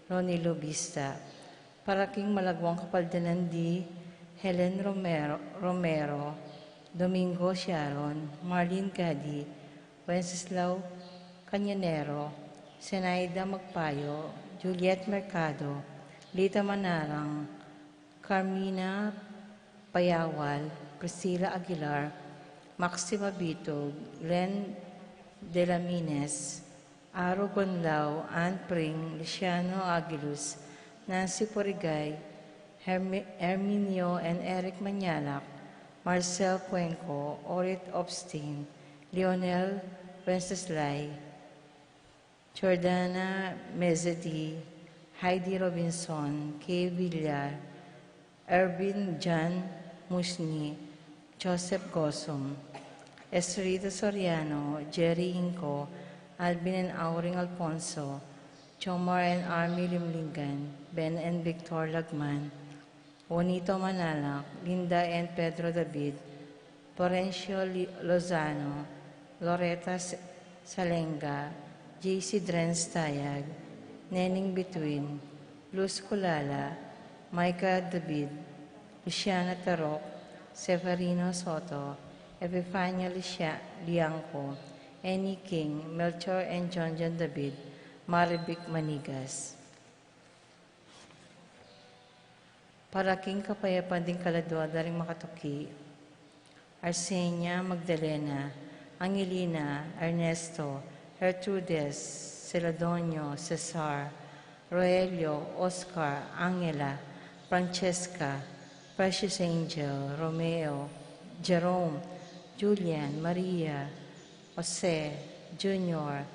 Ronnie Lubista. Paraking Malagwang Kapaldanan di Helen Romero, Domingo Sharon, Marlene Gadi, Wenceslao Canyanero, Senaida Magpayo, Juliet Mercado, Lita Manarang, Carmina Payawal, Priscilla Aguilar, Maxima Bitog, Len Delamines, Aro Gonlao, Ann Pring, Luciano Aguiluz, Nancy Porigay, Herminio and Eric Manyalak, Marcel Cuenco, Orit Obstin, Lionel Wenceslay, Jordana Mezedi, Heidi Robinson, Kay Villar, Ervin Jan Musni, Joseph Gosum, Esrita Soriano, Jerry Inco, Alvin and Auring Alfonso, Chomar and Army Limlingan, Ben and Victor Lagman, Juanito Manalak, Linda and Pedro David, Florencio Lozano, Loretta Salenga, JC Drens Tayag, Nening Between, Luz Kulala, Micah David, Luciana Tarok, Severino Soto, Epifania Liangco, Annie King, Melchor and John David, Maribic Manigas. Paraking Kapayapan din Kaladwa daring Makatuki, Arsenia Magdalena, Angelina, Ernesto, Gertrudes, Celadonio, Cesar, Roelio, Oscar, Angela, Francesca, Precious Angel, Romeo, Jerome, Julian, Maria, Jose, Junior,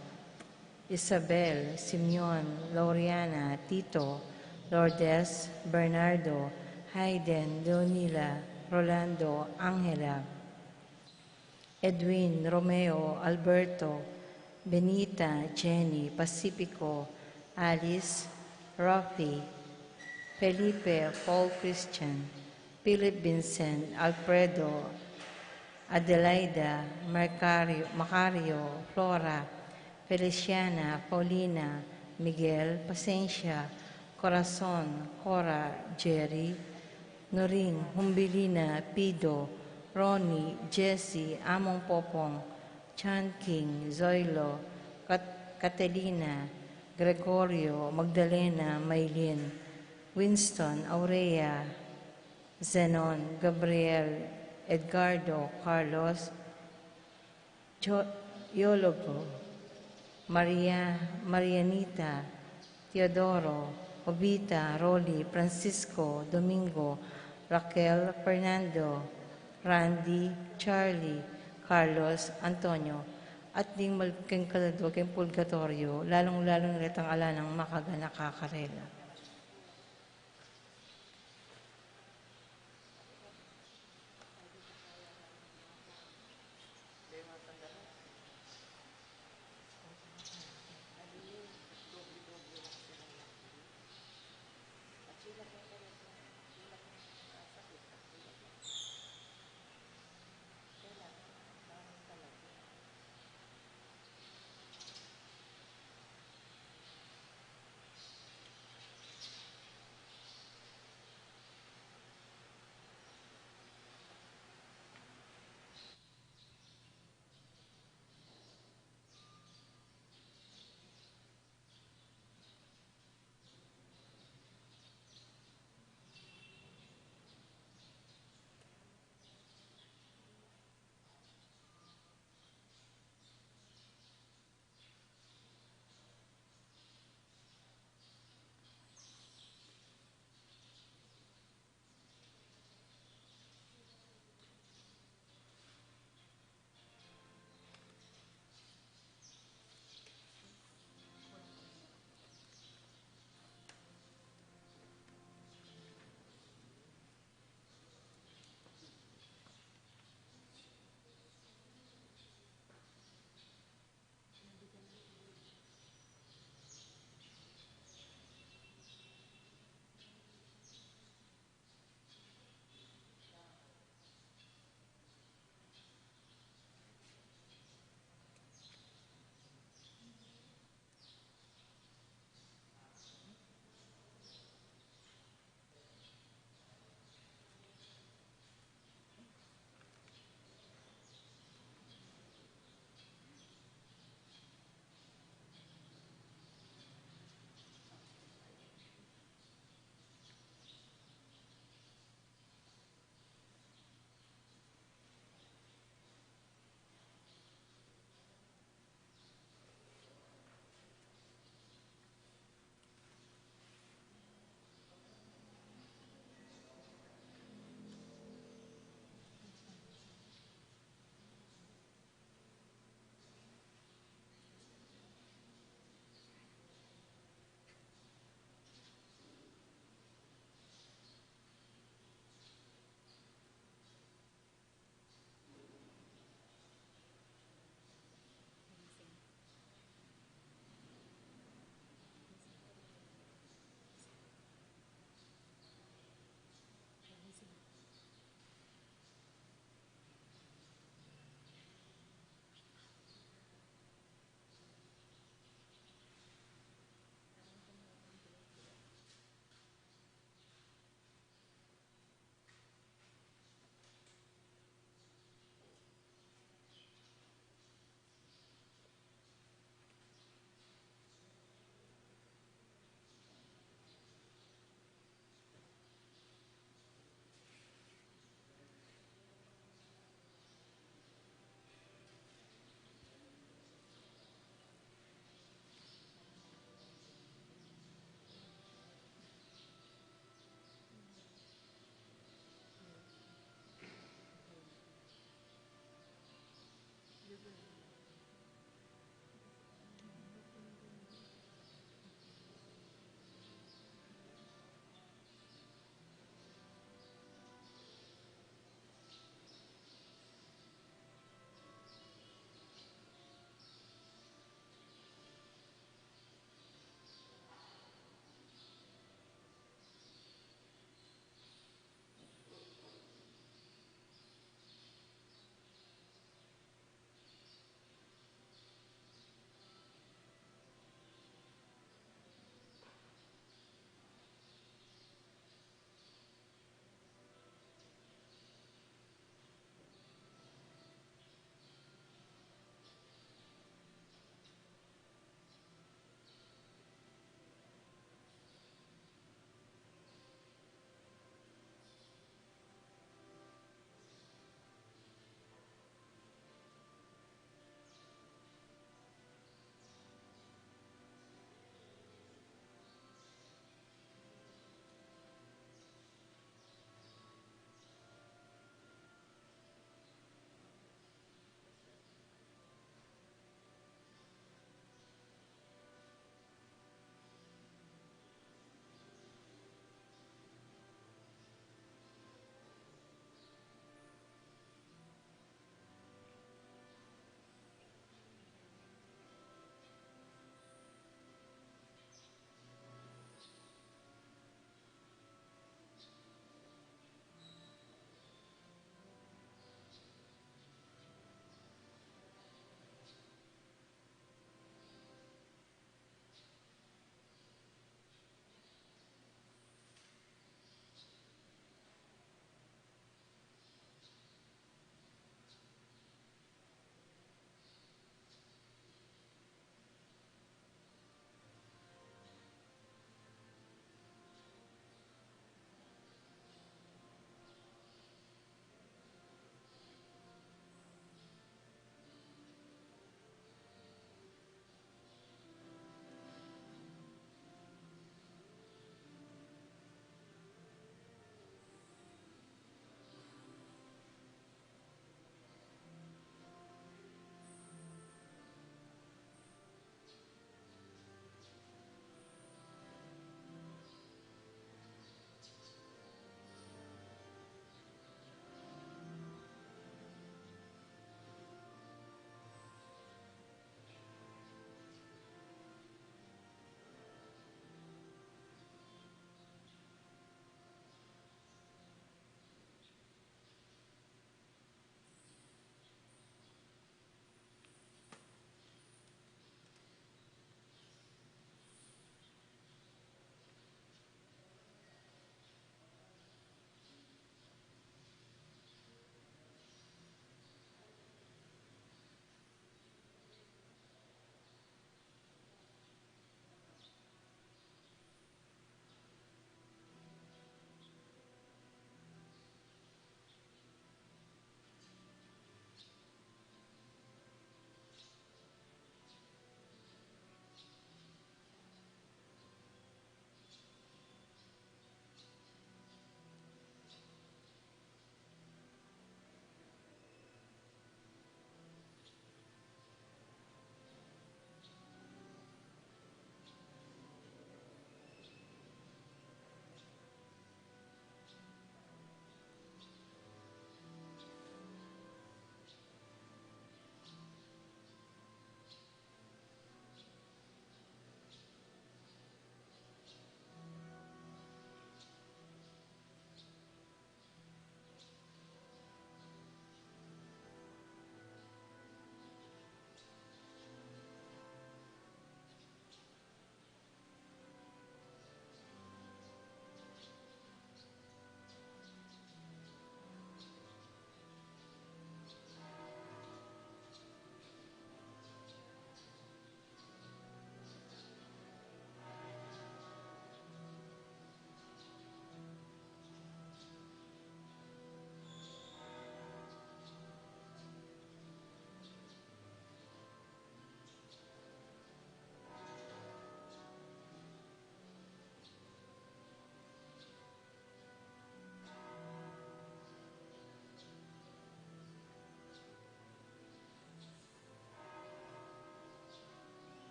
Isabel, Simeon, Laureana, Tito, Lourdes, Bernardo, Hayden, Leonila, Rolando, Angela, Edwin, Romeo, Alberto, Benita, Jenny, Pacifico, Alice, Rafi, Felipe, Paul Christian, Philip Vincent, Alfredo, Adelaida, Macario, Flora, Feliciana, Paulina, Miguel, Pasencia, Corazon, Cora, Jerry, Noring, Humbilina, Pido, Ronnie, Jessie, Among Popong, Chan King, Zoilo, Catalina, Gregorio, Magdalena, Maylin, Winston, Aurea, Zenon, Gabriel, Edgardo, Carlos, Yologo, Marianita, Teodoro, Obita, Rolly, Francisco, Domingo, Raquel, Fernando, Randy, Charlie, Carlos, Antonio, at ding malking kaladwag ang purgatorio, lalong-lalong retang ala ng nakakakarela.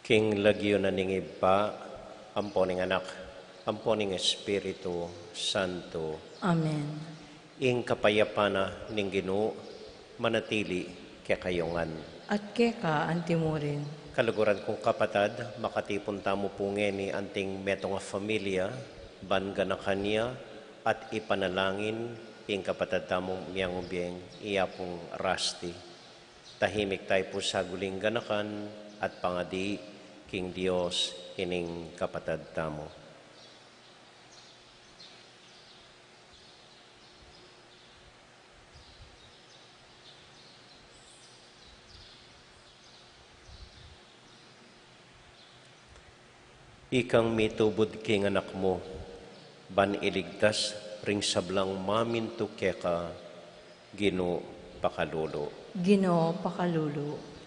King lagyo na ningib pa, amponing anak, amponing Espiritu Santo. Amen. Ing kapayapana ning Ginoo manatili kekayongan. At keka antimurin. Kaluguran kong kapatad, makatipon tamo pungeni anting metong familia, banga na kanya, at ipanalangin ing kapatad tamong miyang ubiyeng iyapong Rasti. Tahimik tayo po sa guling ganakan at pangadi king Dios ining kapatad tamo. Ikang mitubod king anak mo, ban iligtas ring sablang mamin tu keka, Ginoo pakalolo. Ginoo pakalulu.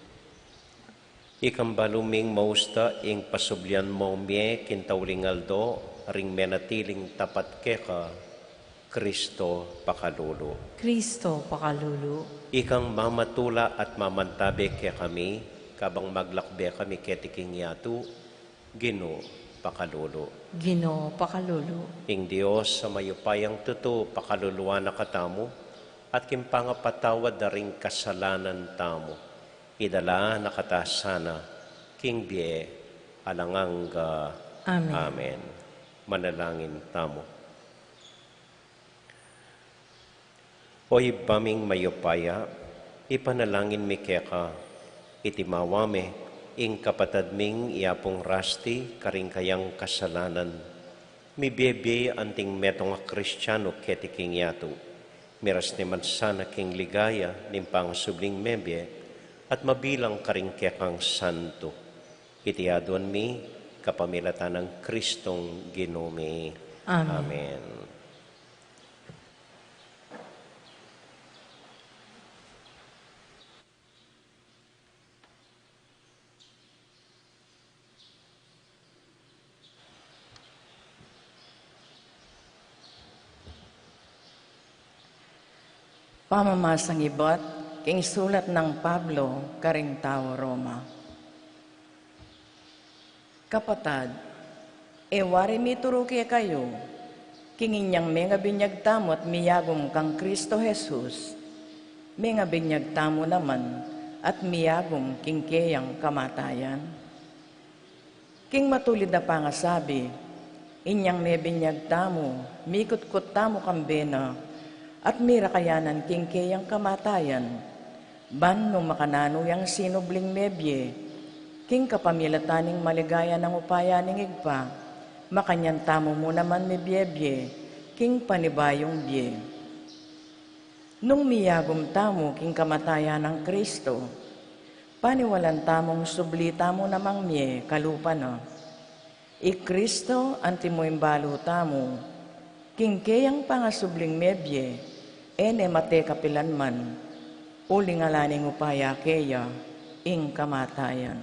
Ikang baluming mausta ing pasublian mo mie kintaulingaldo ring menatiling tapat keka, Kristo pakalolo. Kristo pakalulu. Ikang mamatula at mamantabe kaya kami, kabang maglakbe kami ketiking yatu, Ginoo pakalolo. Ginoo pakalulu. Ing Dios sa mayupayang tuto pakaluluwa na katamo, at kimpangapatawad na ring kasalanan tamo. Idala nakatasana, king bie, alanganga. Amen. Amen. Manalangin tamo. Oy baming mayupaya, ipanalangin mi keka, itimawame, ing kapatad ming iapong Rasti, karing kayang kasalanan. Mi bebe anting metong Kristiyano ketiking yatu, miras ni mansana king ligaya, nimpang subling mebye, at mabilang karing kekang santo. Itiadon mi, kapamilatan ng Kristong Ginoo. Amen. Amen. Pamamasang ibot, king sulat ng Pablo, karing tao Roma. Kapatad, wari mituruki kayo, king inyang mga binyag tamot miyagom kang Kristo Jesus, mga binyag tamo naman at miyagom king kayang kamatayan. King matulid na pangasabi, inyang may binyag tamo, mikot-kot tamo kambena, at mira kayanan king kayang kamatayan, ban no makanano yang sinubling mebye, king kapamilataning maligaya ng upaya ning igpa, makanyan tamo mo naman mebyebye, king panibayong bye. Nung miyagom tamo king kamatayan ng Kristo, paniwalan tamong subli tamo namang mye kalupa na. I Kristo antimo imbalo tamo, king kayang pangasubling mebye, ene mate kapilan man, uling alaning upaya kaya, ing kamatayan.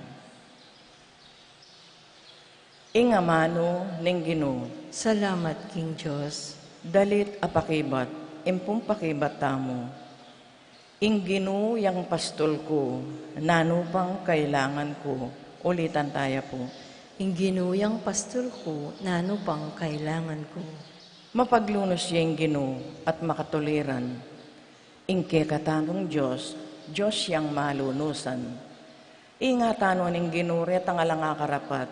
Ing amano ning Ginoo, Salamat king Diyos. dalit apakibat, impong pakibat tamo. Ing Ginoo yang pastol ko, nanupang kailangan ko, ulitan tayo po. Ing ginuyang pastor ko, nano pang kailangan ko. Mapaglunos yung Ginoo at makatuliran. Ingke katanong Diyos, Diyos yang malunusan. Ingatano ning Ginoo retang alang akarapat.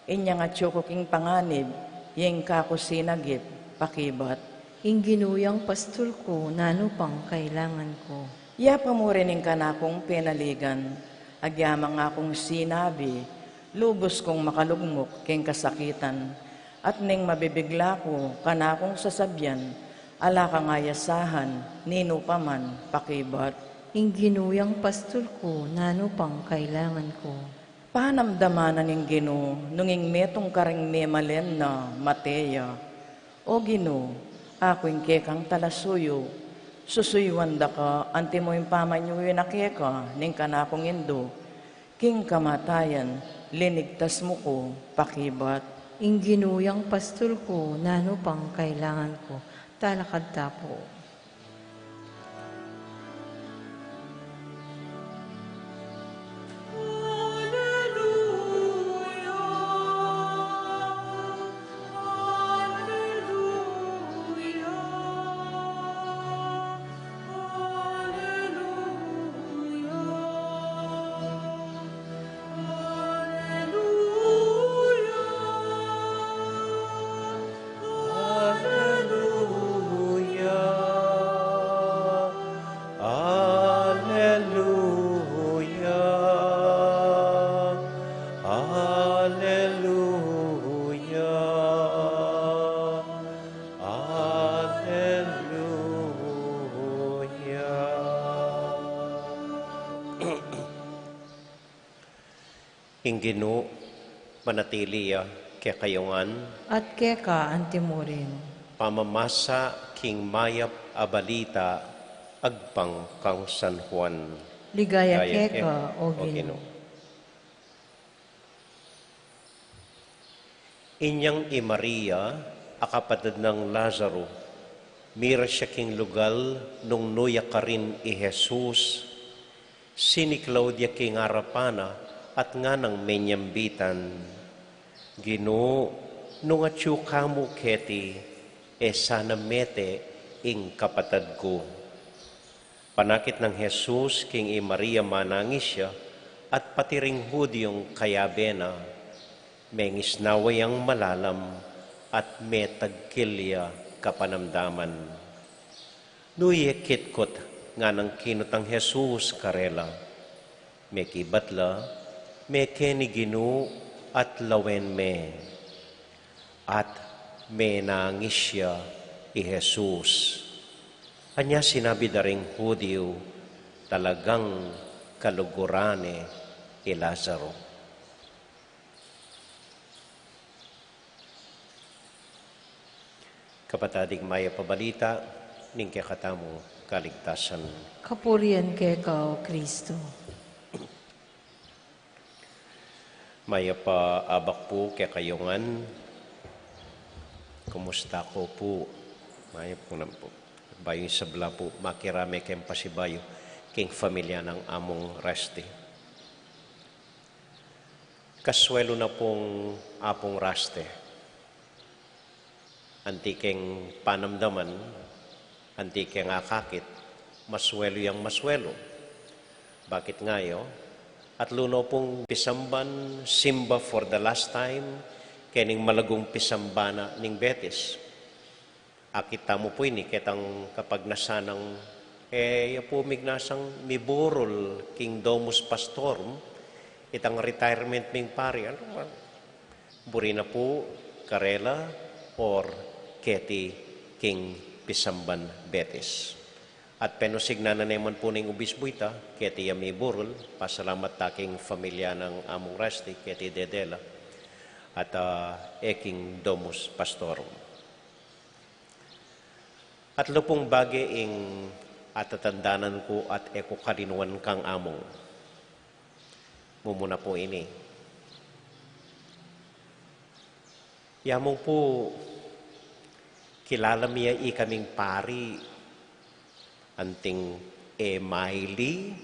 Inya nga tsukuking panganib, yung kakusinagip, pakibat. Ing ginuyang pastor ko, nano pang kailangan ko. Yapa mo rin yung kanakong penaligan, agyamang akong sinabi, lubos kong makalugmok king kasakitan, at ning mabibigla ko, kanakong sasabyan, ala kangayasahan, nino paman, pakibat. Ing ginuyang pastor ko, nano pang kailangan ko. Panamdamanan ng Ginoo, nunging metong karing memalen na mateya. O Ginoo, ako yung kekang talasuyo, susuyuan da ka, anti mo yung pamanyuyo na keka, ning kanakong indo, king kamatayan, linigtas mo ko, pakibat. Ing ginuyang pastor ko, nano pang kailangan ko. Talakad tapo. Inggino, manatiliya, kaya kayongan, at keka antimurin. pamamasa king mayap abalita, agpang kang San Juan. Ligaya Gaya keka, O Ginoo. Ginoo. Inyang Maria, akapatid ng Lazaro, mira siya king lugal nung nuya ka rin i Jesus, sini Claudia king arapana at nga ng menyambitan. Ginoo, nung atyo kamo keti, sana mete ing kapatid ko. Panakit ng Jesus king Maria manangis siya at pati ring Hudyong kayabena, mengis nawayang malalam at metagkilya kapanamdaman. Nuyekitkot nga ng kinutang Jesus karela, mekibatla, mekeniginu at lawen me, at menangis siya i Jesus. Anya sinabi daring Hudyo, talagang kalugurane i Lazaro. Kapatadig maya pabalita, ning kakatamo kaligtasan. Kapurian keka, O Kristo. Maya pa abak po kaya kayongan. Kumusta ko po? Maya po naman po. Bayo sa bla po, makirame kem pasibayo, king familia ng among Rasti. Kaswelo na pong apong Raste. Antikeng panamdaman, antikeng akakit, maswelo yang maswelo. Bakit ngayo? At luno pong pisamban, simba for the last time, kening malagong pisambana ning Betis. Akita mo po ini, ketang kapag nasanang, po mignasang miburol king Domus Pastorum, itang retirement ming pari, buri na po, Karela, or Keti king Pisamban Betis. At penosig na naman po ng ubisbuita, Keti Yami Burul, pasalamat taking familia ng among Rasti, Keti Dedela, at eking Domus Pastorum. At lupong bagay ing atatandanan ko at eko kalinuan kang among. Mumuna po ini. Yamong po, kilala miya kaming pari, anting Emaili,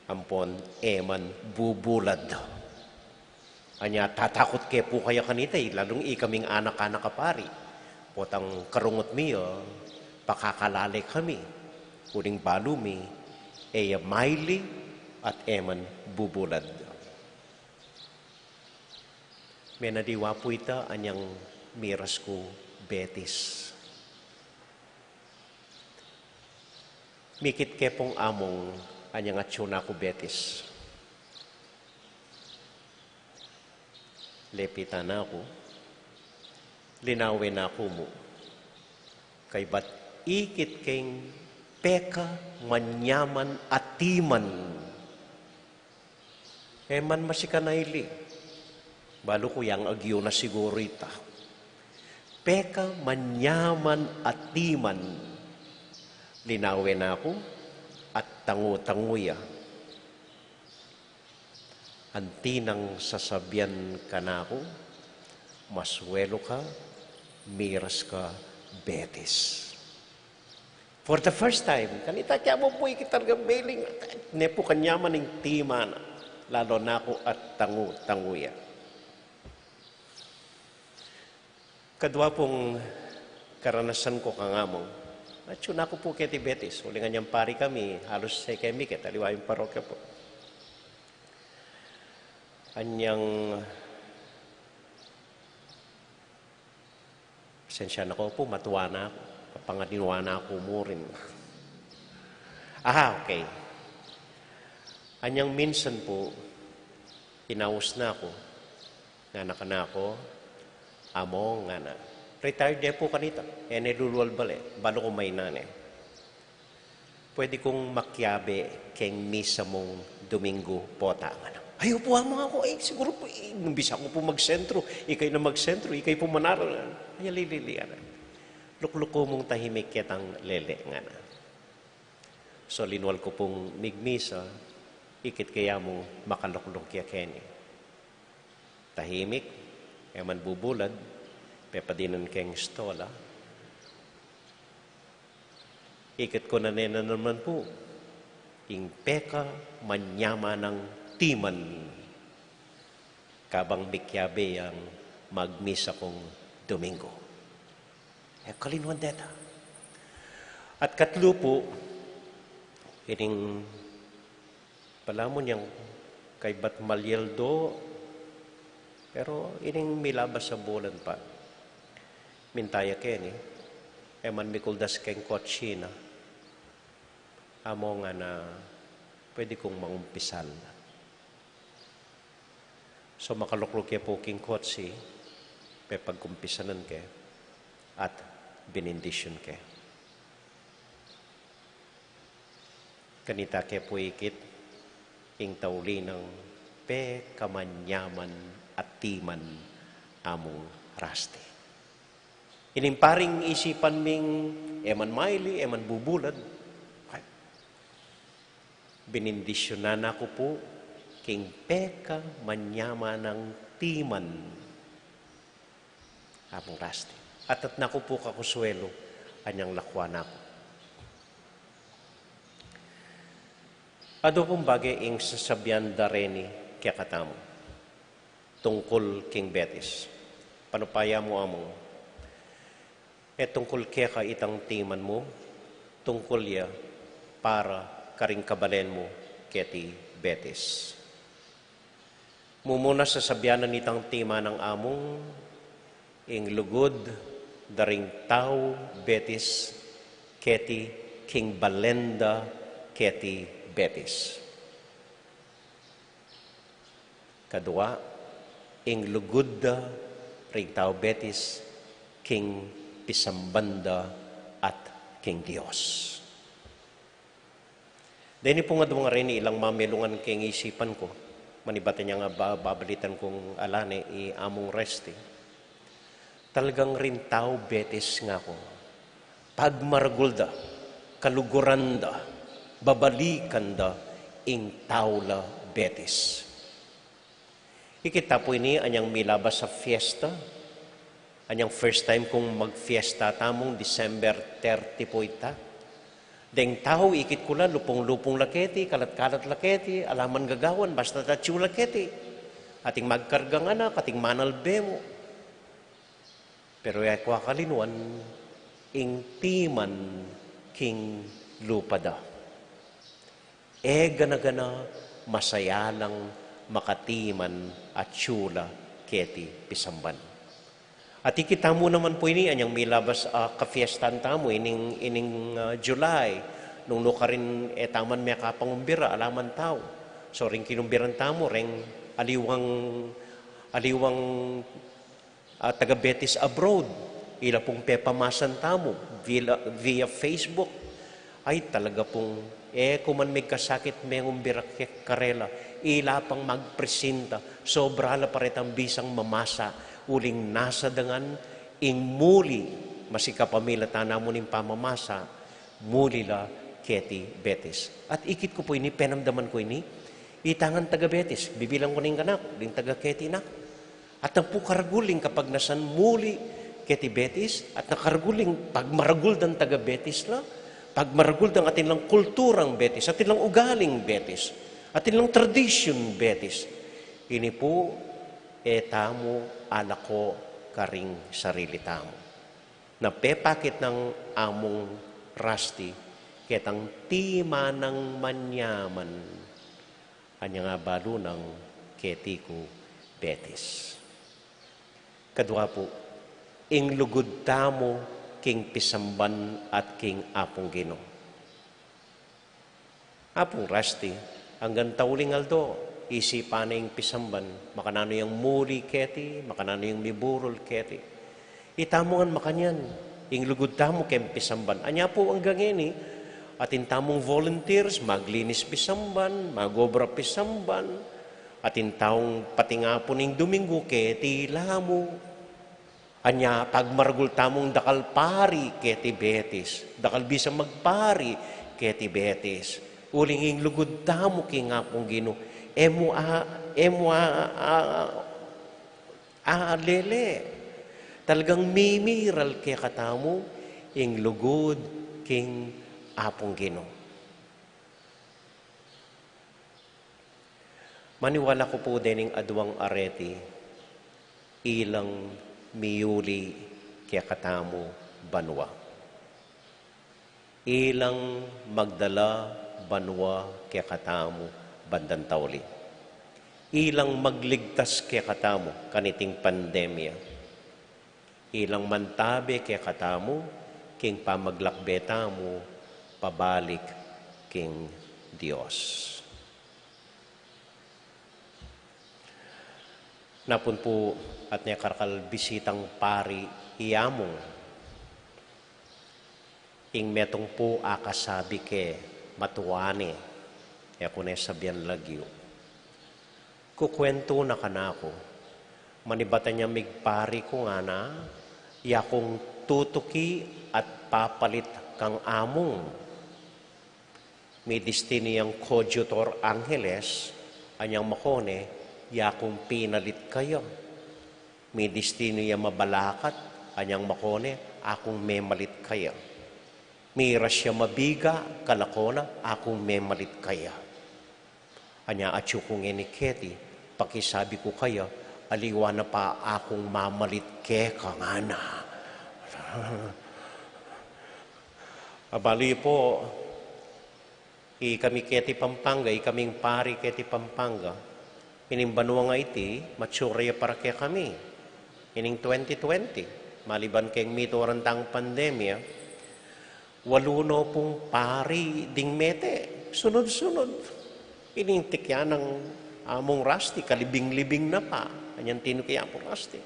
ampon Eman Bubulad. Anya, tatakot ke po kaya kanita, lalong kaming anak-anak kapari. Potang karungot miyo, pakakalali kami. Kuning balumi, Emaili at Eman Bubulad. May nadiwa po ita, anyang miras ko Betis. Mikit kepong among anyang atsyon ako Betis. Lepitan ako, linawin ako mo. Kay ba't ikit keng peka, manyaman, atiman. Eman masikanayli. Balo ko yang agyo na siguro ita. Peka, manyaman, atiman. Linawin ako at tangu-tanguya. Antinang sasabyan ka na ako, maswelo ka, miras ka, Betis. For the first time, kanita kaya mo po ikitargang bailing, nepo kanyaman ng timan, lalo na ako at tangu-tanguya. Kadwa pong karanasan ko kangamong, at yun ako po kay Betis. Ulingan niyang pari kami, halos sa kemikit, aliwa yung parokya po. Anyang, pasensya na ko po, matuwa na ako. Panganiwa na ako mo rin. Okay. Anyang minsan po, inawas na ako, nga na ako, amo nga na. Retired din po kanita. Niluluwal bale. Balo ko may nane. Pwede kong makyabe keng misa mong Domingo pota. Ayaw po mga ako, siguro po, numbisa ko po magsentro, ikay na magsentro, ikay po manaral. Ay, lililian. Lukluko mong tahimik kitang lele nga na. So, linwal ko pong migmisa, ikit kaya mo makalukluk kaya keni. Tahimik, eman bubulad, pepadinan keng stola. Ikit ko na naman po, ing peka manyama ng timan, kabang bikyabe ang magmisa kong Domingo. Kalinwan deta. At katlo po, ining palamon yang kay Batmalyeldo, pero ining milabas sa bulan pa. Mintaya keni, eman mikuldas keng kotsina, amo nga na pwede kong mangumpisal. So makalukluk ya po king kotsi, pe pagkumpisanan ke, at benindisyon ke. Kanita ke po ikit, ing tauli ng pe kamanyaman at timan among raste. Inimparing isipan ming eman maili, eman bubulad, benindisyonan ako po, king peka manyama ng timan among raste. At nako po kakuswelo, anyang lakwan ako. Ado pong bagay ing sasabyan dareni kaya katamo. Tungkol king Betis. Panupaya mo amo. Tungkol kaya ka itang timan mo, tungkol ya para karing kabalen mo keti Betis. Mumuna sa sabyanan itang tima ng among ing lugod daring tao Betis keti king Balenda keti Betis. Kadua, ing lugod ring tao Betis king Pisambanda at king Dios. Dahil po nga mga rin ilang mamelungan king isipan ko, manibatan niya nga babalitan kong alane among resti. Talagang rin tao Betis nga ko. Pagmaragulda, kaluguranda, babalikanda, ing taula Betis. Ikita po ini anyang milabas sa fiesta. Anyang first time kong mag-fiesta tamong December 30 po ita. Deng tao ikit ko lang, lupong-lupong laketi, kalat-kalat laketi, alaman gagawan, basta tatsyo laketi. Ating magkargang anak, ating manalbe mo. Pero yakwa kalinuan, ing timan king lupada. Gana-gana, masaya lang makatiman at syula keti pisamban. At ikita mo naman po ini, anyang milabas ka-fiestan tamo, ining July, nung ka rin taman may kapangumbira, alaman tao. So rin kinumbiran tamo, rin aliwang taga-Betis abroad, ila pong pepamasan tamo, via Facebook. Ay talaga pong, kuman may kasakit may umbira karela, ila pang magpresenta, sobra la paretang bisang mamasa, uling nasa dengan ing muli masikapamila tanamo ning pamamasa muli la keti Betis. At ikit ko po ini, penamdaman ko ini, itangan taga Betis, bibilang ko ning kanak, ning taga keti nak. At ang pukarguling kapag nasan muli keti Betis, at nakarguling pagmaragul ng taga Betis la, pagmaragul ng atin lang kulturang Betis, atin lang ugaling Betis, atin lang tradisyon Betis. Ini po, tamo alako karing sarili tamo. Napepakit ng among rasti, ketang tima ng manyaman, anya nga balo ng ketiku Betis. Kadwa po, ing lugod tamo king pisamban at king apong Ginoo. Apong rasti, hanggang tauling aldo, isipan na yung pisamban, makanano yung muri keti, makanano yung miburol keti. Itamongan makanyan, yung lugod tamo kem pisamban. Anya po hanggang ini, atin tamong volunteers, maglinis pisamban, magobra pisamban, At intaong pati nga po ning Domingo keti lamo. Anya pagmargul tamong dakal pari keti betis. Dakal bisa magpari keti betis. Uling lugod tamo ki nga pong Ginoo. Emo lele. Talagang mimiral kaya katamo ing lugod king apong Ginoo. Maniwala ko po din ng adwang areti, ilang miyuli kaya katamo banwa. Ilang magdala banwa kaya katamo bandan tawli. Ilang magligtas kaya katamo kaniting pandemya. Ilang mantabe kaya katamo king pamaglakbeta mo pabalik king Dios. Napun po at niya karakal bisitang pari iyamong. Ing metong po akasabi ke matuwane. E ako na sabihan lagyo. Kukwento na kanako. Manibata niya migpari ko nga na. Yakong tutuki at papalit kang among. May destiniyang coadjutor angeles. Anyang makone. Yakong pinalit kayo. May destino yung mabalakat, anyang makone, akong memalit kaya. May rasya mabiga, kalakona, akong memalit kaya. Anya atyo kong iniketi, pakisabi ko kaya, aliwa na pa akong mamalit ke kangana. Abali po, kami keti Pampanga, kaming pari keti Pampanga, ining banwa nga iti, matsurya para kaya kami. Ining 2020, maliban kayong mito orantang pandemya, waluno pong pari ding mete, sunod-sunod. Ining tikyan ng among rasti, kalibing-libing na pa. Anyan tinukya po rasti.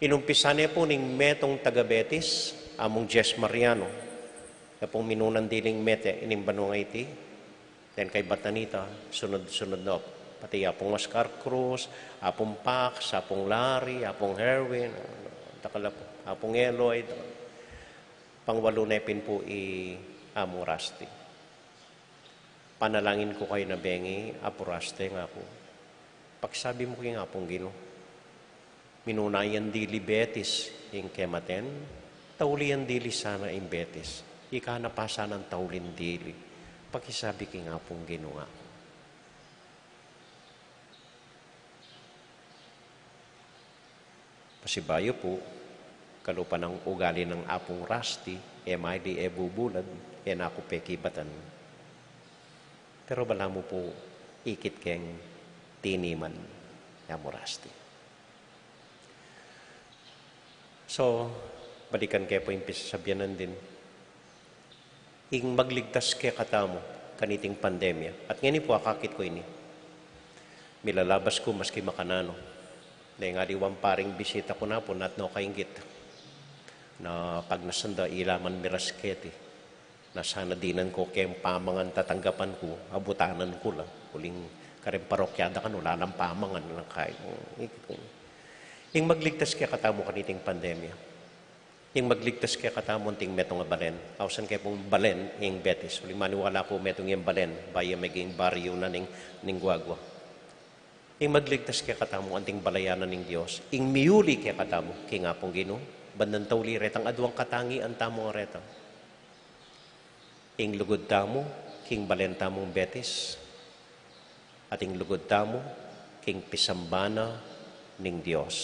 Inumpisa niya po ning metong taga-Betis, among Jess Mariano. Na pong minunan diling mete, ining banwa nga iti. Then kay Batanita, sunod-sunod na po. Pati apong Oscar Cruz, apong Pax, apong Larry, apong Herwin, apong Eloy, pangwalo nepin po among Rasti. Panalangin ko kayo na bengi, apo Rasti nga po. Pagsabi mo kayo nga pong Ginoo, minunayan dili Betis yung kematen, taulian dili sana yung Betis. Ika na pa sana ng taulin dili. Pakisabi kayo nga pong Ginoo nga. Pasibayo po, kalupa ng ugali ng apong Rasti, may di bubulad, ako pekibatan. Pero bala mo po, ikit keng tiniman, mo Rasti. So, balikan kayo po yung pisasabianan din. Ing magligtas kaya katamo, kaniting pandemya. At ngayon po, akakit ko ini. Milalabas ko maski makanano. Dahil nga diwang paring bisita ko na po, not no kainggit. Na pag nasanda, ilaman mirasketi. Na sana dinan ko kayong pamangan tatanggapan ko, abutanan ko lang. Huling karing parokyada ka, wala ng pamangan lang kayo. Yung magligtas kaya katamo kaniting pandemya. Yung magligtas kaya katamo ting metong nga balen. Ausan kaya pong balen, yung Betis. Huling maniwala ko metong yung balen, baya maging baryo na ning guagwa. Ing magligtas kaya katamo anting balayanan ng Diyos. Ing miyuli kaya katamo, kaya nga pong Ginoo, bandan tawli retang adwang katangi ang tamo nga retang. Ing lugod tamo, king balen tamong Betis, at ing lugod tamo, king pisambana ng Diyos.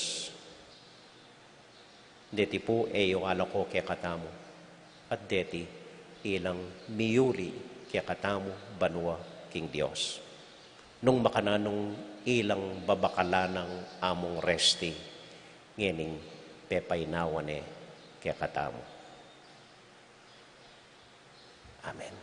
Deti po yung alako kaya katamo, at deti ilang miyuli kaya katamo banwa king Diyos. Nung makananong ilang babakala ng among resti, ngening pepaynawane kaya katamo. Amen.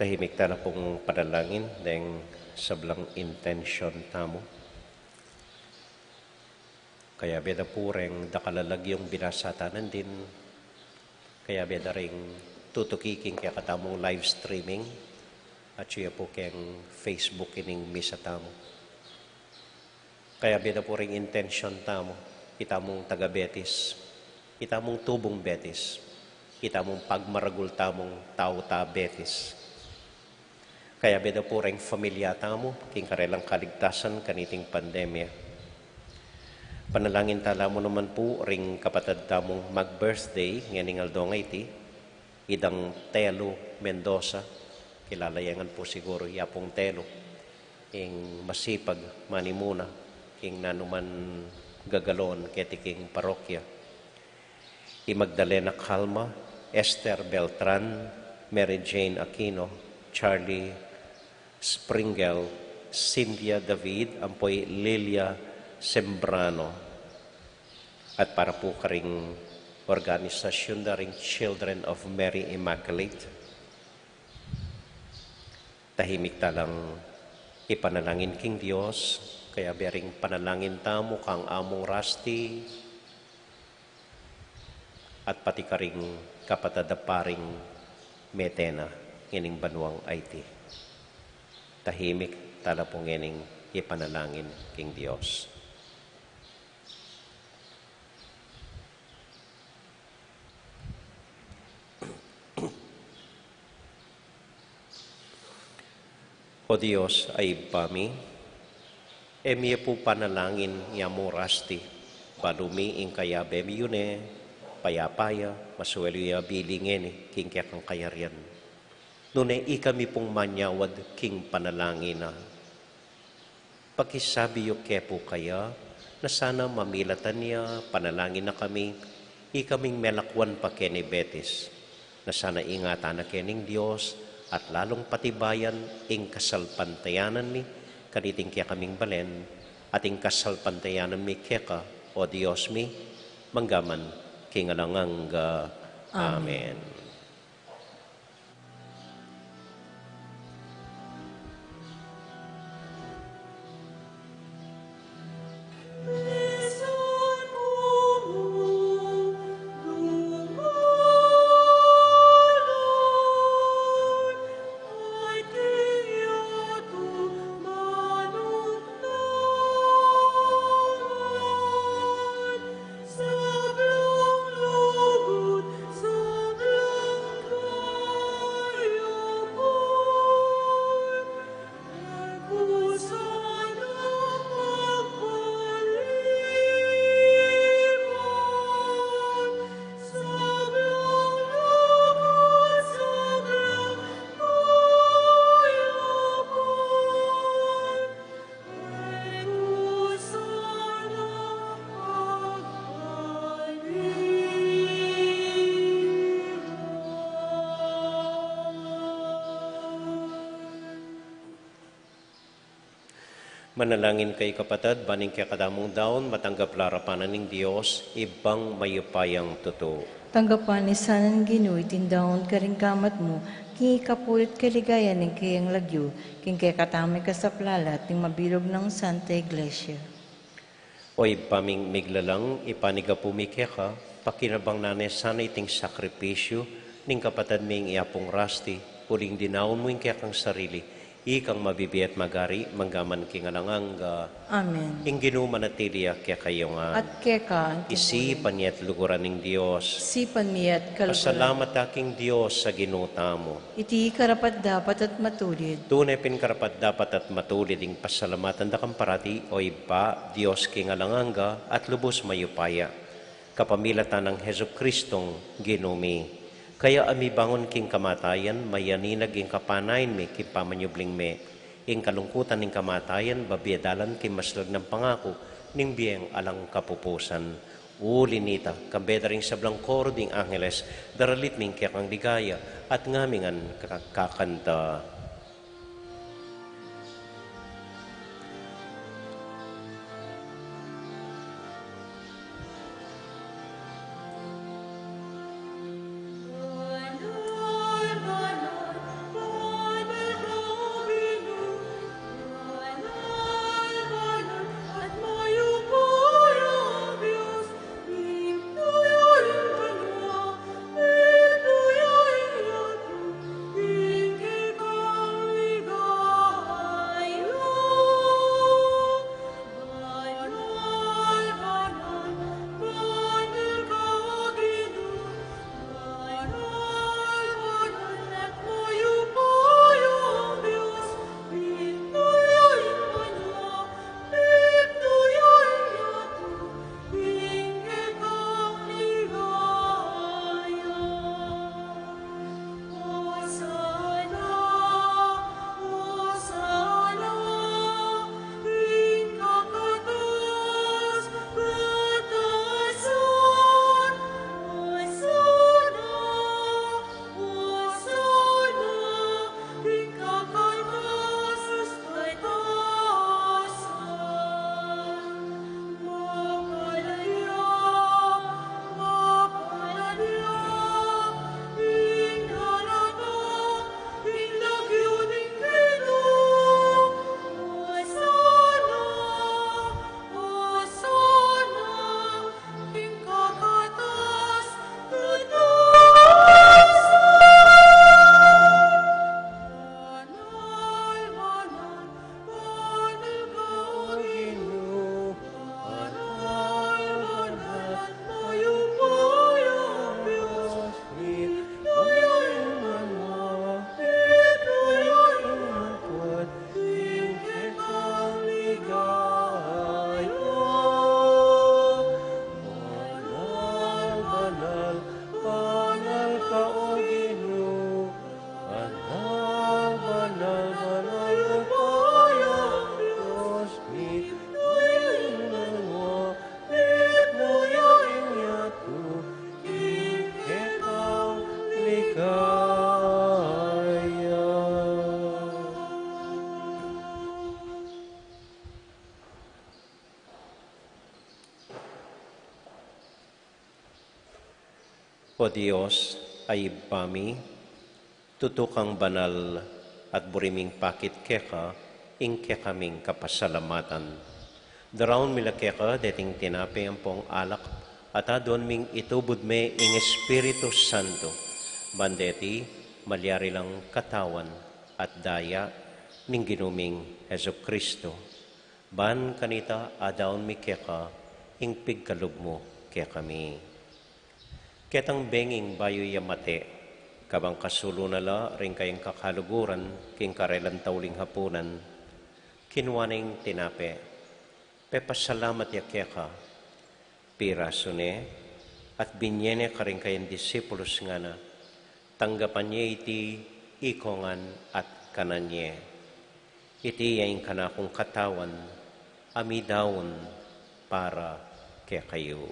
Tahimik ta na pong panalangin dahil sablang intention tamo. Kaya beda pureng dakalalag yung binasatanan din. Kaya beda ring tutukiking kaya katamong live streaming at siya po kayang Facebook ining misa tamo. Kaya beda pureng intention tamo. Kita mong taga Betis. Kita mong tubong Betis. Kita mong pagmaragul tamong tao ta Betis. Kaya beda pureng familia tamo, king karelang kaligtasan kaniting pandemya. Panalangin tala mo naman po ring kapatid tamong mag-birthday nganing aldongay ti, idang Telo Mendoza, kilalayangan po siguro yapong Telo, ing masipag manimuna, king nanuman gagalon ketiking parokya. I Magdalena Calma, Esther Beltran, Mary Jane Aquino, Charlie Springel, Cynthia David, ampoy Lilia Sembrano. At para po karing organisasyon na ring Children of Mary Immaculate. Tahimik talang ipanalangin king Diyos, kaya bering panalangin tamo kang among Rasti, at pati karing kapatadaparing Metena, ining banwang IT. Tahimik tala pong ining ipanalangin king Diyos. O Diyos ay pami, emiye po panalangin yamo Rasti, balumi ing kaya bemiyune, payapaya, masuelo ya bilingin, king kaya kang kayarian. Nune ikami pong manyawad king panalangin na. Pakisabi yu kepo kaya, na sana mamilatan niya, panalangin na kami, ikaming melakwan pa keni Betis, na sana ingatan na kening Diyos, at lalong patibayan ing kasalpantayanan mi, kaniting kaya kaming balen, at ing kasalpantayanan mi keka, o Diyos mi, manggaman, kingalanganga. Amen. Manalangin kay kapatid, baning kaya kadamong daon, matanggap larapanan ng Diyos, ibang mayupayang totoo. Tanggapan ni sanan Ginoo itindaon karing kamat mo, king ikapulit kaligaya ng kayang lagyo, king kaya katamay kasaplalat, ting mabilog ng Santa Iglesia. Oy paming miglalang, ipaniga pumikya ka, pakinabang nanay sana iting sakripisyo, ning kapatid ming iapong Rasti, uling dinaon mo yung kaya kang sarili, ikang mabibiyat magari, manggaman kingalanganga. Amen. Ing Ginoo manatiliya kaya kayo nga. At keka, Isipan niya't luguran ng Diyos. sipan miyat kalburan. Pasalamat aking Diyos sa ginuta mo. Iti karapat dapat at matulid. Tunay pinkarapat dapat at matulid ing pasalamatan da kang parati o iba, Diyos kingalanganga at lubos mayupaya. Kapamilatan ng Heso Kristong ginumi. Kaya amibangon king kamatayan, mayaninag ing kapanayin me, kipamanyubling me. Ing kalungkutan ning kamatayan, babiadalan king maslag ng pangako, ning biyeng alang kapupusan. Ulinita, kambedaring sablang koro ding Angeles, daralit ming kaya kang ligaya, at ngamingan kakanta. O Diyos, ay bami, tutukang banal at buriming pakit keka, ingke kaming kapasalamatan. Daraon mila keka, deting tinapi ang pong alak, at adon ming itubod me ing Espiritu Santo, bandeti, malyari lang katawan at daya, ning ginuming Heso Kristo. Ban kanita adaon mi keka, ing pigkalog mo kaya kami. Ketang benging bayo yamate, kabang kasulo nala ring kayang kakaluguran, king karelan tauling hapunan, kinuwaning tinape, pepasalamat ya keka, piraso ne, at binyene ka rin kayang disipulos nga na, tanggapan niya iti ikongan at kananye. Iti yain kanakong katawan, amidawon para kaya kayo.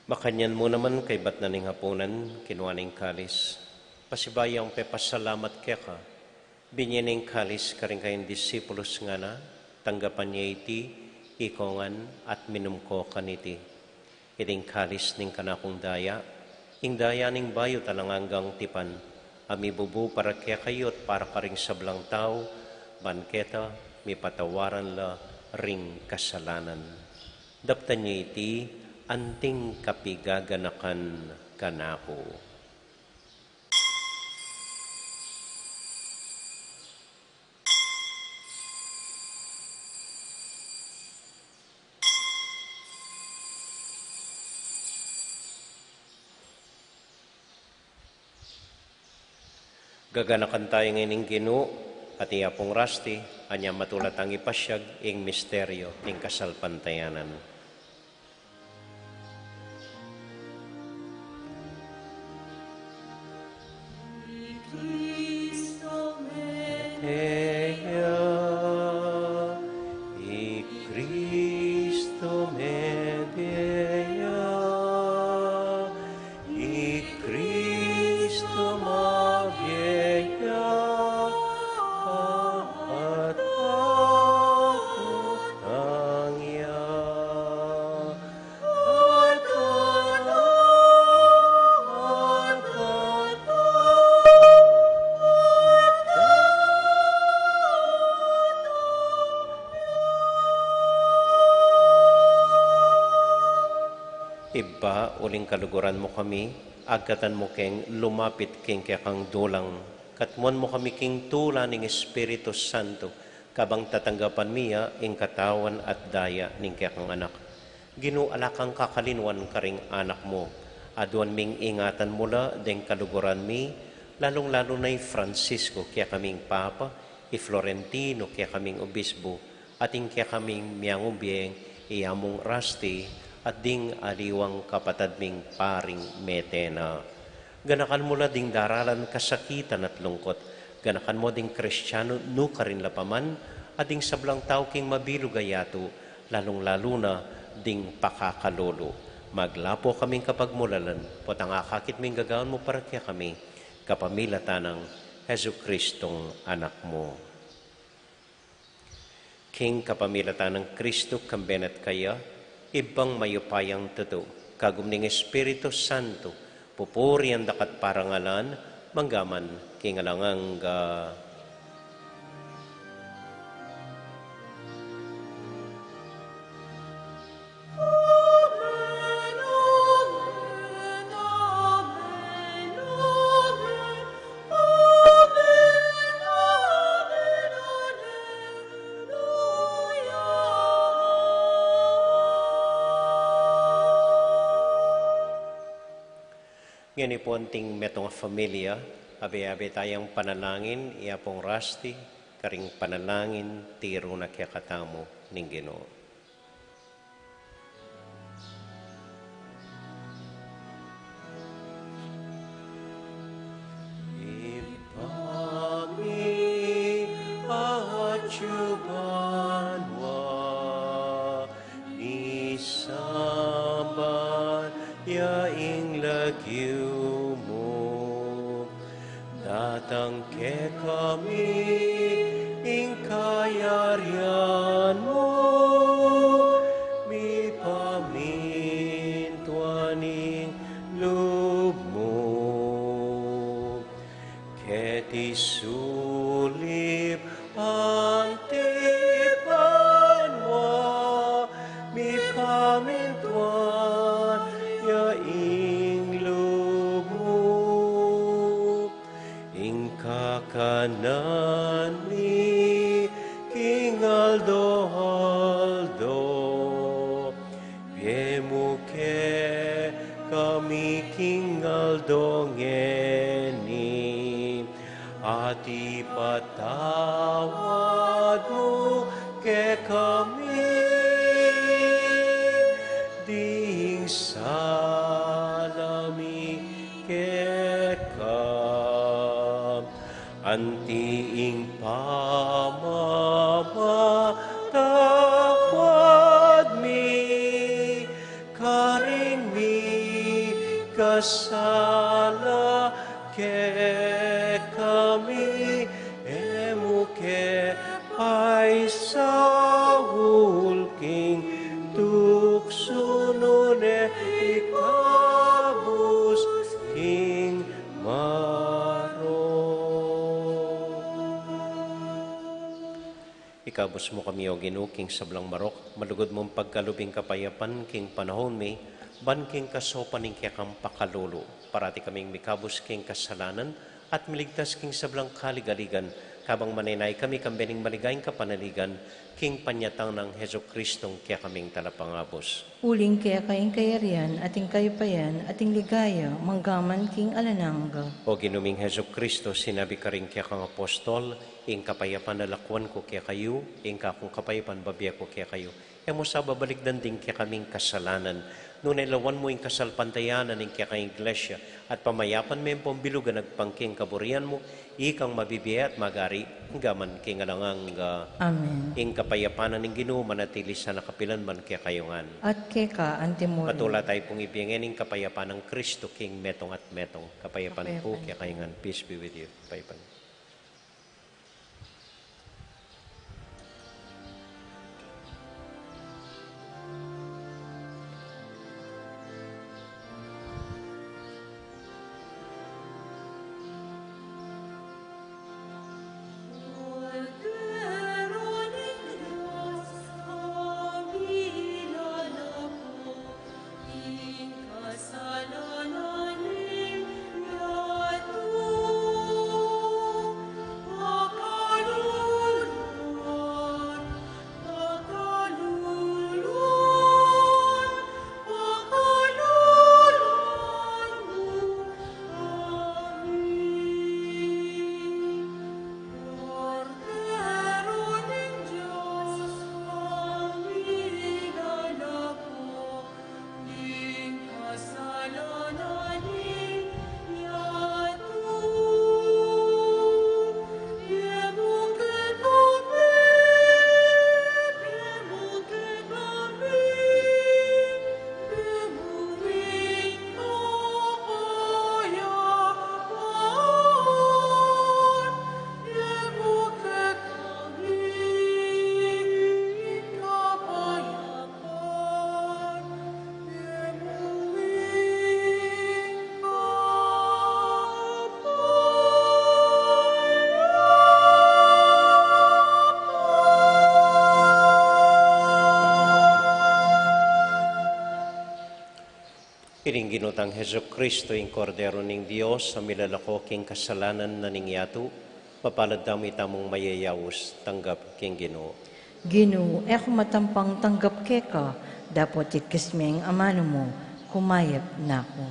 Makanyan mo naman kay bat na ning hapunan, kinuwaning kalis. Pasibayang pepasalamat kaya ka, binyaning kalis ka rin kayong disipulos nga na, tanggapan niya iti, ikongan at minumko kaniti. Iting kalis ning kanakong daya, ing daya ning bayo talanganggang tipan, amibubu para kaya kayot para ka ring sablang tao, banketa, mi patawaran la ring kasalanan. Daptan niya iti, anting kapigaganakan kanako. Gaganakan tayo ngayon Ginoo at iyapong rasti, anya matulat ang ipasyag ing misteryo ing kasalpantayanan. Iba, uling kaluguran mo kami, agkatan mo keng lumapit keng kang dulang, katmuan mo kami king tula ning Espiritu Santo, kabang tatanggapan miya ing katawan at daya ning kang anak. Ginualakang kakalinwan karing anak mo, aduan ming ingatan mula deng kaluguran mi, lalong-lalo na Francisco, kaya kaming Papa, Florentino, kaya kaming Obispo, ating kaya kaming miyangubiyeng, iyamong Rasti, at ding aliwang kapatad ming paring Metena. Ganakan mo la ding daralan kasakitan at lungkot. Ganakan mo ding Kristyano no karin lapaman, at ding sablang tao king mabilog ayato, lalong-lalo na ding pakakalolo. Maglapo kaming kapagmulalan, potang akakit ming gagawin mo para kaya kami, kapamilatan ng Hesu Kristong anak mo. King kapamilatan ng Kristo kambenet kaya, ibang mayupayang tuto, kagumning Espiritu Santo, pupuri ang dakat parangalan, manggaman, kingalangang Ngayon po anting metong familia, abe-abe tayong panalangin, iya pong rasti, karing panalangin, tiro na kaya katamo ning Ginoo. Chubanwa ni sa yaing lagyu mo. Datang ke kami, ing kayarian mo, mi pamintuaning loob mo. Keti sulip ang tipan mo, mi pamintuan yaing loob mo. Ing kakanan mi kingaldo-haldo, piemuke kami kingaldo ngeni, ati patawad mo ke kami, ding salami ke kam, antiing pamamatawad mi, karing mi kasala ke kami, emuke ay sawul king tuksunone ikabus king maro. Ikabus mo kami o Ginoo king sablang marok, malugod mong pagkalubing kapayapan king panahon mi, ban king kasopan ning kayakang pakalulu, parati kaming mikabus king kasalanan, at miligtas king sablang kaligaligan, kabang maninay kami kambening maligayang kapanaligan, king panyatang ng Heso Kristong kaya kaming talapangabos. Uling kaya kaing kayarian, ating kayupayan, ating ligaya, manggaman king alanangga. O Ginuming Heso Kristo, sinabi ka rin kaya kang apostol, ing kapayapan na lakwan ko kaya kayo, ing kakong kapayapan babiya ko kaya kayo. E mo sa babalikdan din kaya kaming kasalanan, nung nailawan mo yung kasalpantayanan ng kaya kang iglesia, at pamayapan mo yung pambilugan nagpangking kaburian mo, ikang mabibiya at magari, gaman king alangang Amen. ing kapayapanan ng Ginoo manatili sa nakapilan man kaya kayongan. At keka antimuri. Patula tayo pong ibigyan ng kapayapaan ng Kristo King metong at metong. Kapayapaan po kaya kayongan. Peace be with you. Kapayapaan. Ining ginutang Heso Kristo, ing kordero ning Dios, sa milalako king kasalanan na ningyatu, mapalad damo itamong mayayawos, tanggap king Ginoo. Ginoo, ako matampang tanggap keka, dapat itkismeng amano mo, kumayap na ako.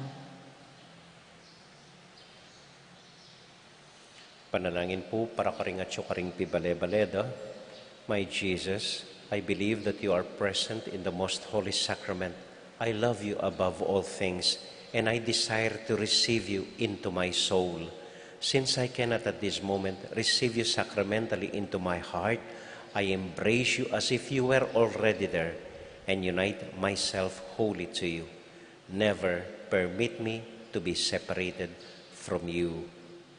Panalangin po para karingatyo karing pibale-baleda. My Jesus, I believe that you are present in the most holy sacrament. I love you above all things, and I desire to receive you into my soul. Since I cannot at this moment receive you sacramentally into my heart, I embrace you as if you were already there, and unite myself wholly to you. Never permit me to be separated from you.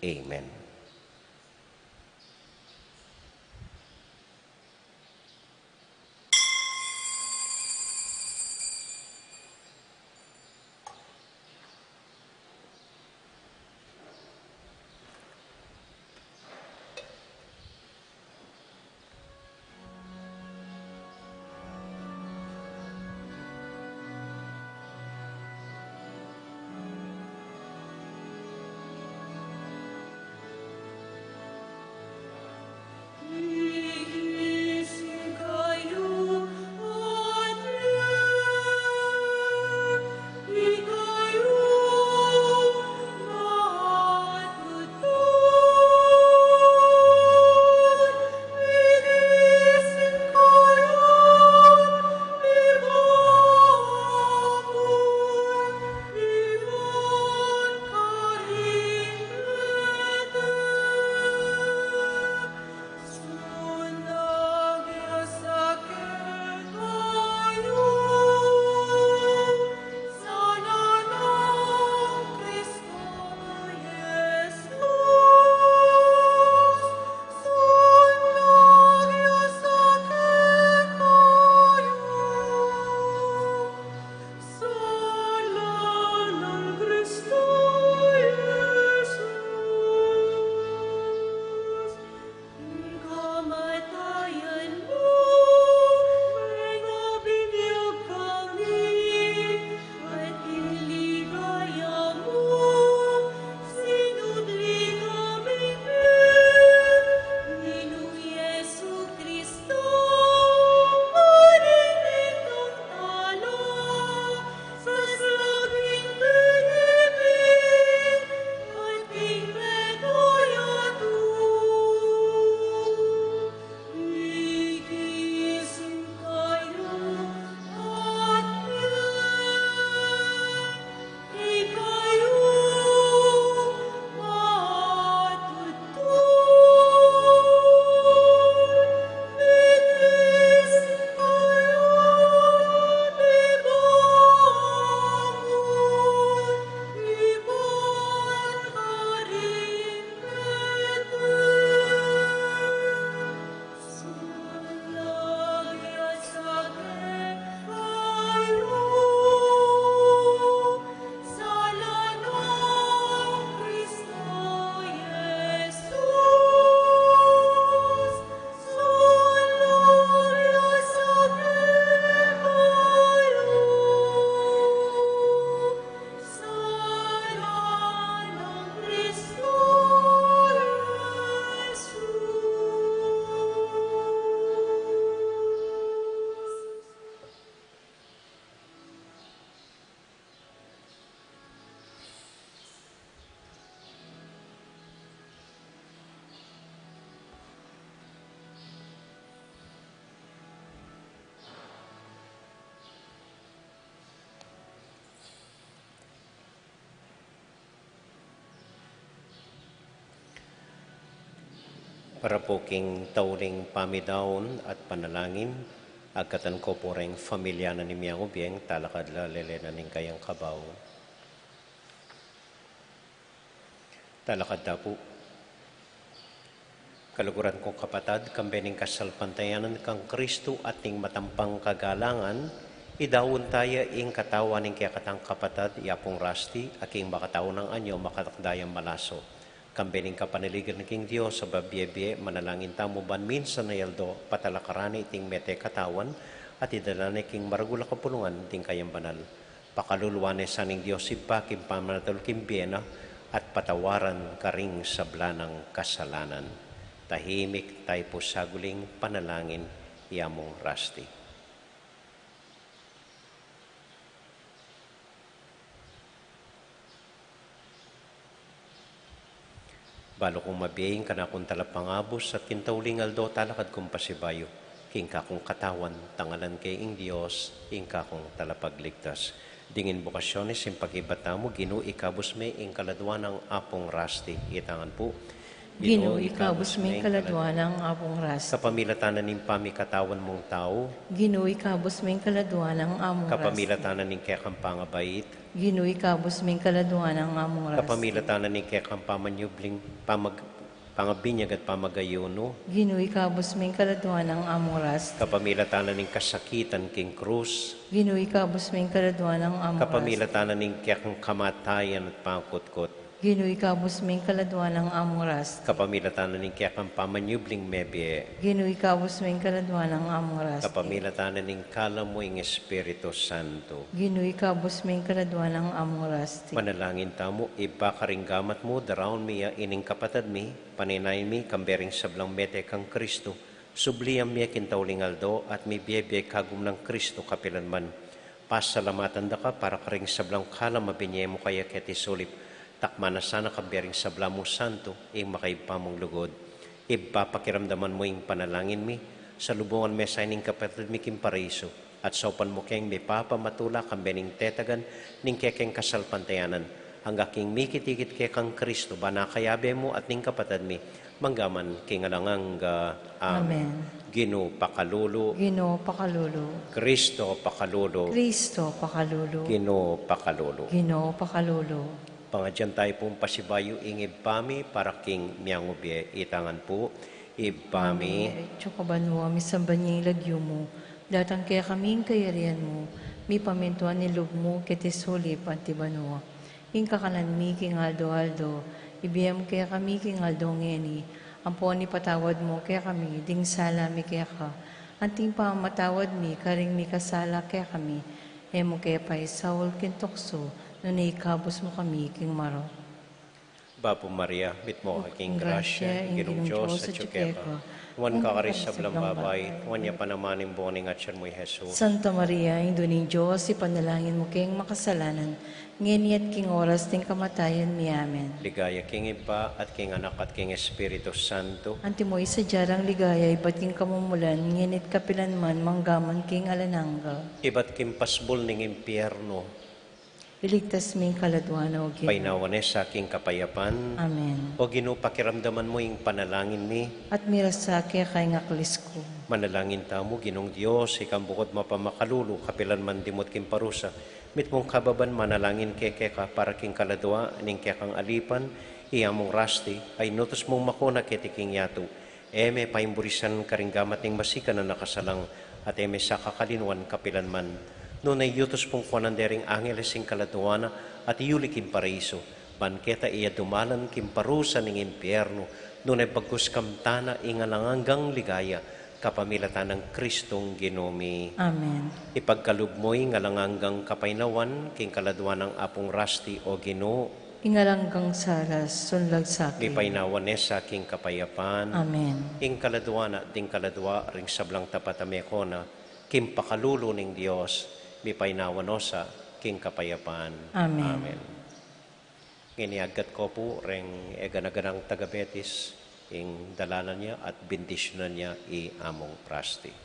Amen. Para po king tauling pamidaon at panalangin, agkatan ko po rin familia na ni Miyang Ubieng, talakad lalele na ning kayang kabaw. Talakad na po. Kaluguran kong kapatad, kambening kasalpantayanan kang Kristo at ning matampang kagalangan, idawon tayo ing katawan ning kaya katang kapatad, yapong rasti, aking makataon ng anyo, makatakdayang malaso. Kambening kapanaligan ng King Diyos sa babye-bye, manalangin tamo ban minsan na yaldo, patalakarani iting mete katawan, at idalani king maragula kapulungan, ting kayang banal. Pakaluluwane sa ning Diyos ipa, kim pamanatul kim biyena, at patawaran karing sablanang kasalanan. Tahimik tayo po saguling panalangin, yamong rasti. Balo kong mabiyeng ka na kung talapangabos at kintauling aldo talakad kong pasibayo. King kakong katawan, tangalan kay ing Diyos, ing kakong talapagligtas. Dingin bukasyones, ing pag-ibata mo, ginu ikabos me, ing kaladwa ng apong rasti. Itangan po, Ginoo, ikabos may kaladwa ng among ras. Kapamilatanan ng pamikatawan mong tao, Ginoo, ikabos may kaladwa ng among ras. kapamilatanan ng kekang pangabait, Ginoo, ikabos may kaladwa ng among ras. kapamilatanan ng kekang pamanyubling, pangabinyag at pamagayuno, Ginoo, ikabos may kaladwa ng among ras. kapamilatanan ng kasakitan king krus, Ginoo, ikabos may kaladwa ng among ras. kapamilatanan ng kekang kamatayan at pangkutkot, Ginoo, ikabos may kaladwa ng among ras. kapamilatanan ng kekang pamanyubling mebye, Ginoo, ikabos may kaladwa ng among ras. kapamilatanan ng kalamoy ng Espiritu Santo. Ginoo, ikabos may kaladwa ng among ras. Manalangin tamo, iba karinggamat mo, daraon miya ining kapatad mi, paninayin mi, kambering sablang mete kang Kristo, subliyam miya kintaulingaldo at mi biyebe kagum ng Kristo kapilanman. Pasalamatan da ka para karing sablang kalam mabinye mo kaya keti sulip, takmana sana kambering sablang mo santo, ing makaibpamong lugod. Iba pakiramdaman mo ing panalangin mi, sa lubungan mesay ning kapatid mi kimpariso, at saupan mo keng may papamatula kambening tetagan ning kekeng kasalpantayanan. Hangga king mikitikit ke kang Kristo banakayabe mo at ning kapatid mi manggaman king alangang Amen. Ginoo pakalulu, Ginoo, pakalulu. Kristo pakalulu, Kristo, pakalulu. Ginoo pakalulu. Ginoo, pakalulu. Pangadyan tayo pong pasibayo ing ibami para king miyangubye itangan po ibami. Chokabanwa, misamban niya ilagyo mo. Datang kaya kaming kayarian mo. Mi pamintuan nilog mo, ketisulip at tibanwa. Ing kakanan mi, king aldo-aldo. Ibiyam kaya kami, king aldo ngeni. Ampon ni patawad mo kaya kami, ding sala mi kaya ka. Anting pa matawad mi, karing mi kasala kaya kami. Emo kaya pa Saul kintokso, no naikabos mo kami, king maro. Bapo Maria, mit mo aking grasya, ginong Diyos at Chukeka. Wan kakaris sa blang babay, wan niya panamaning boning at siyan mo'y Jesus. Santa Maria, Indo ning Diyos, ipanalangin mo kayong makasalanan, ngeni at king oras ting kamatayan mi amen. Ligaya king iba at king anak at king Espiritu Santo. Anti mo isa jarang ligaya, iba't king kamumulan, ngenit kapilanman, manggaman king alanangga. Iba't king pasbol ning impyerno, Iligtas mi kaladwana o Ginoo. painawanes sa aking kapayapan. Amen. O Ginoo, pakiramdaman mo yung panalangin mi. At mirasa kaya kay ngaklis ko. Manalangin tamo, Ginong Diyos, ikang bukod mapamakalulu, kapilan man dimot king parusa. Mit mong kababan, manalangin keke ka para king kaladwa, ning kekang alipan, iyamong rasti, ay nutos mong makuna keti king yato. Eme paimburisan karinggamat ning masika na nakasalang, at eme sa kakalinwan kapilan man. Noon ay yutos pong kwanandering angeles ing kaladwana at iuli kim paraiso. Banketa iya dumalan kim parusa ning impyerno. Noon ay bagus kamtana ingalanganggang ligaya kapamilatan ng Kristong Ginomi. Amen. Ipagkalugmoy ngalanganggang kapainawan king kaladwan ng apong rasti o Ginoo. Ingalanggang salas, sunlag sa Di akin. painawanes sa king kapayapan. Amen. Ing kaladwana ding kaladwa ring sablang tapatamekona kim pakalulo ning Dios. Mi painawanosa king kapayapaan. Amen. Amen. Nginiagat ko po ring eganaganang taga-Betis ing dalalan niya at bendisyonan niya i among prasti.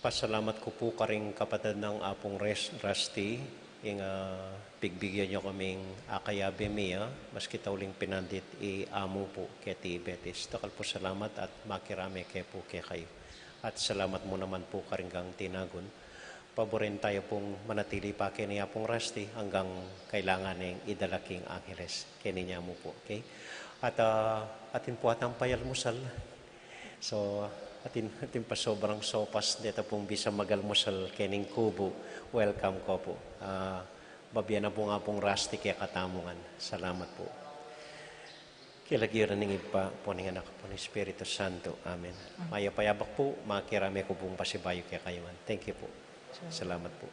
Pasalamat ko po karing kapatid ng Apong Rusty, yung pigbigyan nyo kaming akayabe miya, maski tauling pinandit amo po kay ti Betis. Takal po salamat at makirami kay po kay kayo. At salamat mo naman po karing gang tinagon. Paborin tayo pong manatili pa kay ni Apong Rusty hanggang kailangan ng idalaking Angeles. Kaya niya mo po, okay? At atin po atang payalmusal. So, atin pa sobrang sopas dito pong bisa magalmusal kening kubo. Welcome ko po. Babiyan na po nga pong Rusty kaya katamungan. Salamat po. Kilagiran ng iba po ng anak po ng Espiritu Santo. Amen. Maya-payabak po, makirami ko pong pasibayo kaya kayuan. Thank you po. Salamat po.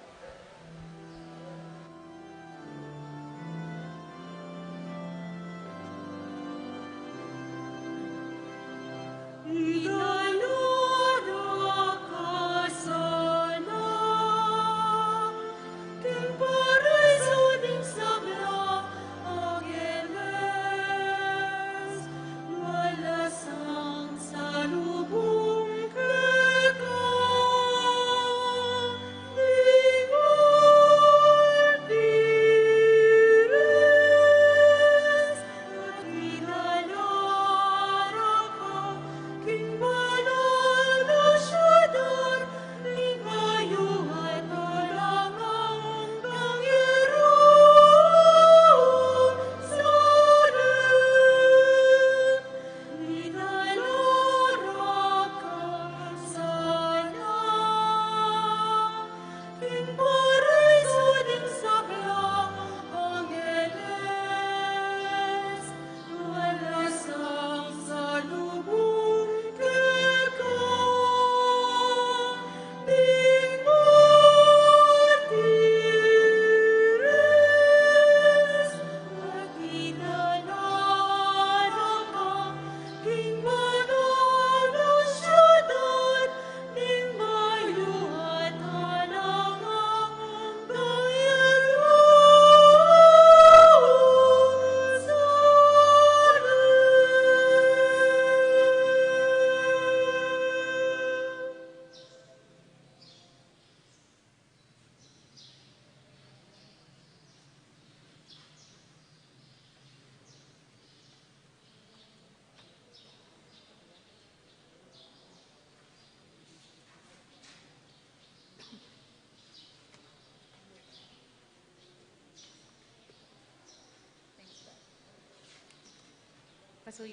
Pasuyo.